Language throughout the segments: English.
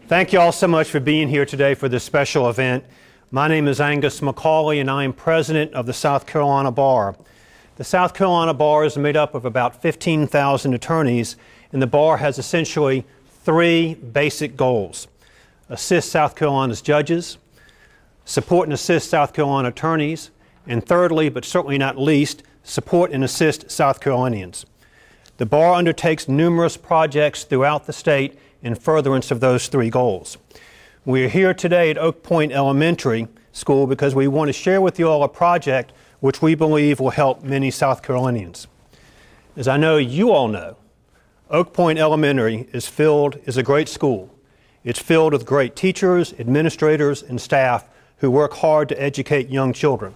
Thank you all so much for being here today for this special event. My name is Angus Macaulay, and I am president of the South Carolina Bar. The South Carolina Bar is made up of about 15,000 attorneys, and the bar has essentially three basic goals: assist South Carolina's judges, support and assist South Carolina attorneys, and thirdly, but certainly not least, support and assist South Carolinians. The bar undertakes numerous projects throughout the state in furtherance of those three goals. We are here today at Oak Pointe Elementary School because we want to share with you all a project which we believe will help many South Carolinians. As I know you all know, Oak Pointe Elementary is a great school. It's filled with great teachers, administrators, and staff who work hard to educate young children.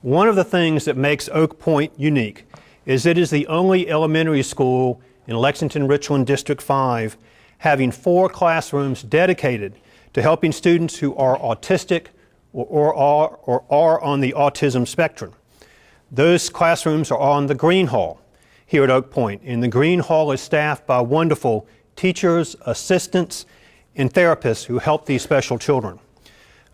One of the things that makes Oak Pointe unique is it is the only elementary school in Lexington-Richland District 5 having 4 classrooms dedicated to helping students who are autistic or are on the autism spectrum. Those classrooms are on the Green Hall here at Oak Pointe, and the Green Hall is staffed by wonderful teachers, assistants, and therapists who help these special children.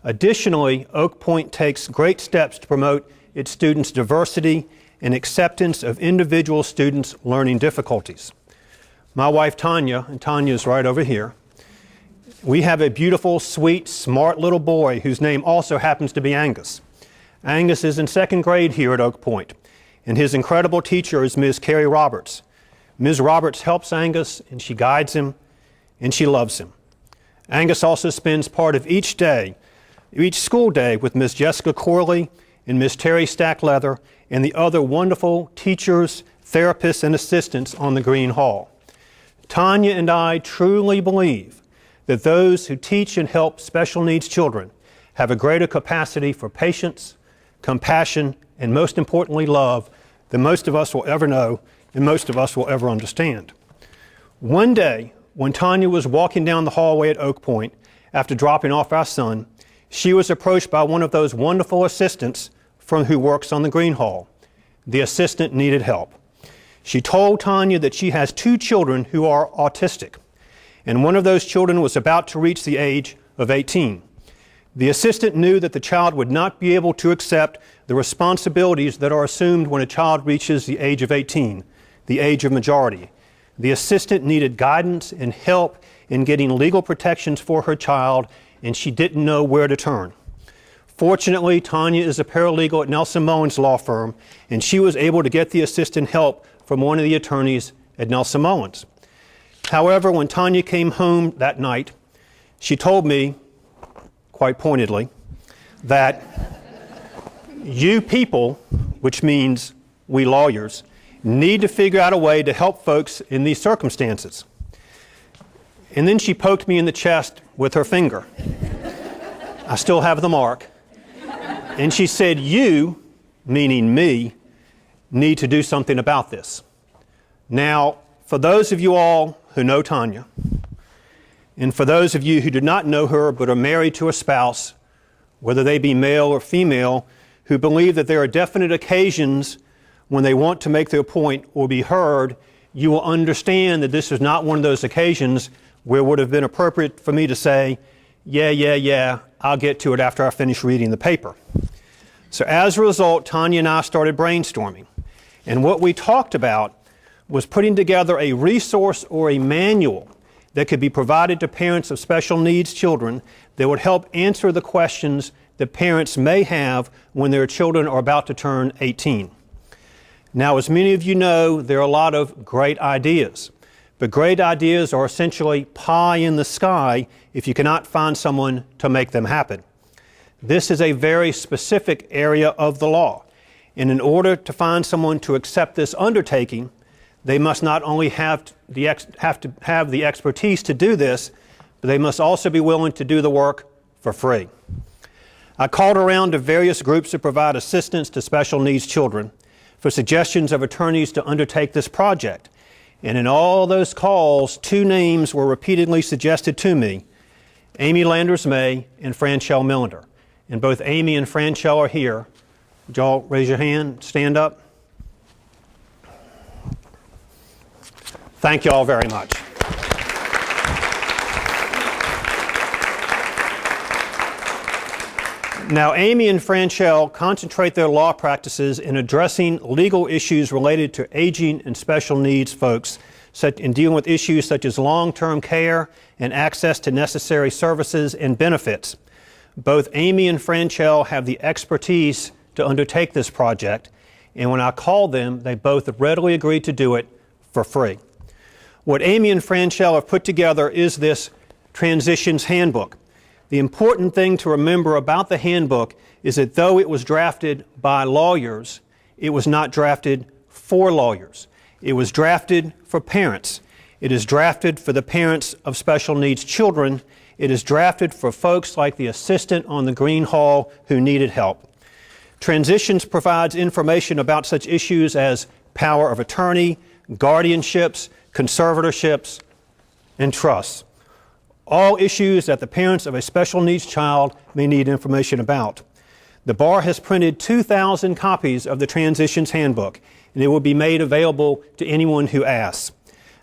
Additionally, Oak Pointe takes great steps to promote its students' diversity and acceptance of individual students' learning difficulties. My wife Tanya, and Tanya is right over here, we have a beautiful, sweet, smart little boy whose name also happens to be Angus. Angus is in 2nd grade here at Oak Pointe, and his incredible teacher is Ms. Carrie Roberts. Ms. Roberts helps Angus, and she guides him, and she loves him. Angus also spends part of each school day with Ms. Jessica Corley and Ms. Terry Stackleather and the other wonderful teachers, therapists, and assistants on the Green Hall. Tanya and I truly believe that those who teach and help special needs children have a greater capacity for patience, compassion, and most importantly, love than most of us will ever know and most of us will ever understand. One day, when Tanya was walking down the hallway at Oak Pointe after dropping off our son, she was approached by one of those wonderful assistants from who works on the Green Hall. The assistant needed help. She told Tanya that she has 2 children who are autistic, and one of those children was about to reach the age of 18. The assistant knew that the child would not be able to accept the responsibilities that are assumed when a child reaches the age of 18, the age of majority. The assistant needed guidance and help in getting legal protections for her child, and she didn't know where to turn. Fortunately, Tanya is a paralegal at Nelson Mullins law firm, and she was able to get the assistant help from one of the attorneys at Nelson Mullins. However, when Tanya came home that night, she told me, quite pointedly, that you people, which means we lawyers, need to figure out a way to help folks in these circumstances. And then she poked me in the chest with her finger. I still have the mark. And she said, you, meaning me, need to do something about this. Now, for those of you all who know Tanya, and for those of you who do not know her but are married to a spouse, whether they be male or female, who believe that there are definite occasions when they want to make their point or be heard, you will understand that this is not one of those occasions where it would have been appropriate for me to say, yeah, I'll get to it after I finish reading the paper. So as a result, Tanya and I started brainstorming. And what we talked about was putting together a resource or a manual that could be provided to parents of special needs children that would help answer the questions that parents may have when their children are about to turn 18. Now, as many of you know, there are a lot of great ideas. But great ideas are essentially pie in the sky if you cannot find someone to make them happen. This is a very specific area of the law. And in order to find someone to accept this undertaking, they must not only have the expertise to do this, but they must also be willing to do the work for free. I called around to various groups that provide assistance to special needs children for suggestions of attorneys to undertake this project. And in all those calls, 2 names were repeatedly suggested to me: Amy Landers-May and Franchelle Millender. And both Amy and Franchelle are here. Would y'all raise your hand, stand up? Thank you all very much. Now, Amy and Franchelle concentrate their law practices in addressing legal issues related to aging and special needs folks, in dealing with issues such as long-term care and access to necessary services and benefits. Both Amy and Franchelle have the expertise to undertake this project, and when I called them, they both readily agreed to do it for free. What Amy and Franchelle have put together is this Transitions Handbook. The important thing to remember about the handbook is that though it was drafted by lawyers, it was not drafted for lawyers. It was drafted for parents. It is drafted for the parents of special needs children. It is drafted for folks like the assistant on the Green Hall who needed help. Transitions provides information about such issues as power of attorney, guardianships, conservatorships, and trusts. All issues that the parents of a special needs child may need information about. The Bar has printed 2,000 copies of the Transitions Handbook, and it will be made available to anyone who asks.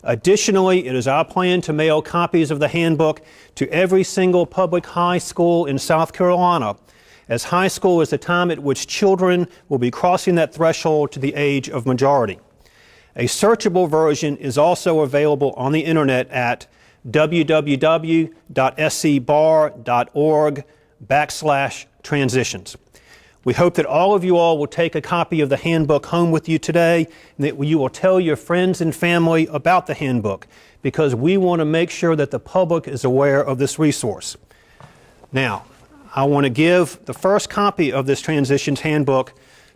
Additionally, it is our plan to mail copies of the handbook to every single public high school in South Carolina, as high school is the time at which children will be crossing that threshold to the age of majority. A searchable version is also available on the internet at www.scbar.org/transitions. We hope that all of you all will take a copy of the handbook home with you today, and that you will tell your friends and family about the handbook, because we want to make sure that the public is aware of this resource. Now, I want to give the first copy of this Transitions Handbook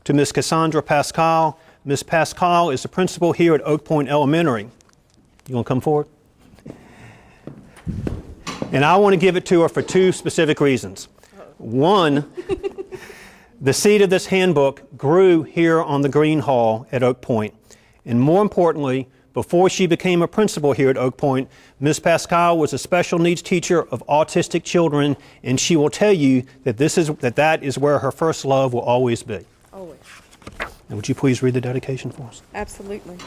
to Ms. Cassandra Paschal. Ms. Paschal is the principal here at Oak Pointe Elementary. You want to come forward? And I want to give it to her for two specific reasons. One, the seed of this handbook grew here on the Green Hall at Oak Pointe. And more importantly, before she became a principal here at Oak Pointe, Ms. Paschal was a special needs teacher of autistic children, and she will tell you that that is where her first love will always be. Always. And would you please read the dedication for us? Absolutely.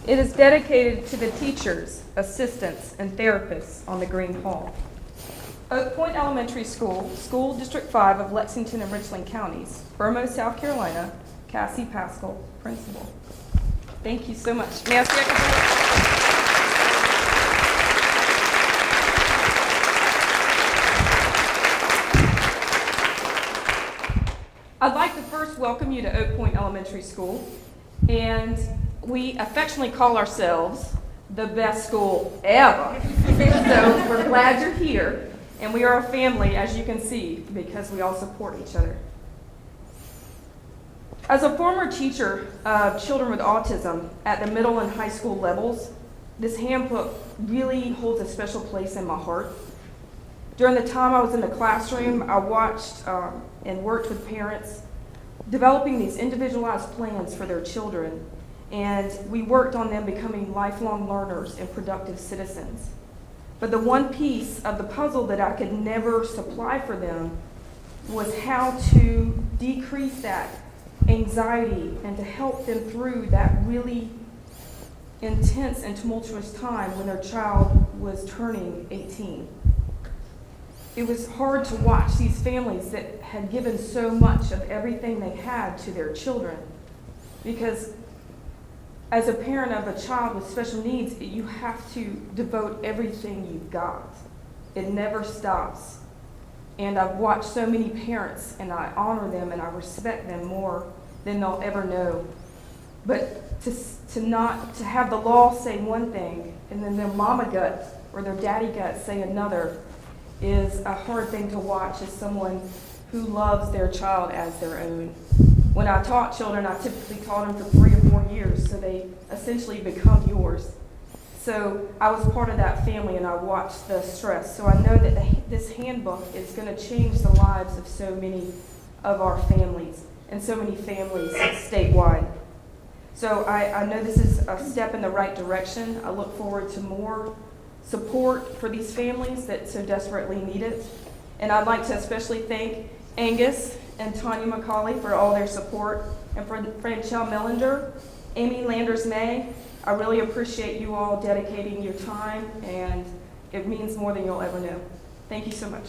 It is dedicated to the teachers, assistants, and therapists on the Green Hall. Oak Pointe Elementary School, School District 5 of Lexington and Richland Counties, Irmo, South Carolina, Cassie Paschal, Principal. Thank you so much. May I see I'd like to first welcome you to Oak Pointe Elementary School, and we affectionately call ourselves the best school ever. So we're glad you're here, and we are a family, as you can see, because we all support each other. As a former teacher of children with autism at the middle and high school levels, this handbook really holds a special place in my heart. During the time I was in the classroom, I watched and worked with parents developing these individualized plans for their children, and we worked on them becoming lifelong learners and productive citizens. But the one piece of the puzzle that I could never supply for them was how to decrease that anxiety and to help them through that really intense and tumultuous time when their child was turning 18. It was hard to watch these families that had given so much of everything they had to their children, because as a parent of a child with special needs, you have to devote everything you've got. It never stops. And I've watched so many parents, and I honor them and I respect them more than they'll ever know. But to have the law say one thing and then their mama gut or their daddy gut say another is a hard thing to watch as someone who loves their child as their own. When I taught children, I typically taught them for 3 or 4 years, so they essentially become yours. So I was part of that family, and I watched the stress. So I know that this handbook is going to change the lives of so many of our families and so many families statewide. So I know this is a step in the right direction. I look forward to more support for these families that so desperately need it. And I'd like to especially thank Angus and Tanya Macaulay for all their support, and for Franchelle Millender, Amy Landers-May. I really appreciate you all dedicating your time, and it means more than you'll ever know. Thank you so much.